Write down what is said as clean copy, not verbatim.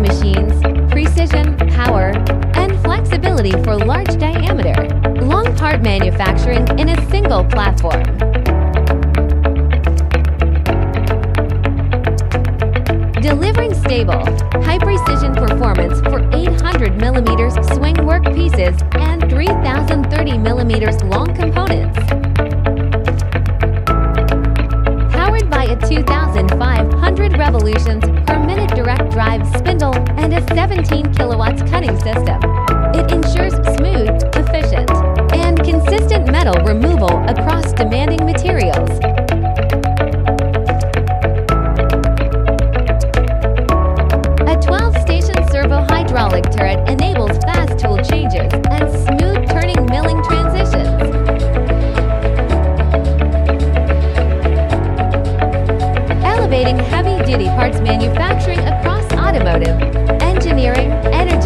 milling machines, precision, power, and flexibility for large diameter, long part manufacturing in a single platform. Delivering stable, high-precision performance for 800mm swing work pieces and 3030mm long components. Powered by a 2,500 revolutions per minute direct drive spindle and a 17 kilowatts cutting system, it ensures smooth, efficient, and consistent metal removal across demanding materials. A 12-station servo hydraulic turret enables fast tool changes and smooth turning milling transitions. Elevating heavy-duty parts manufacturing across automotive, engineering, energy,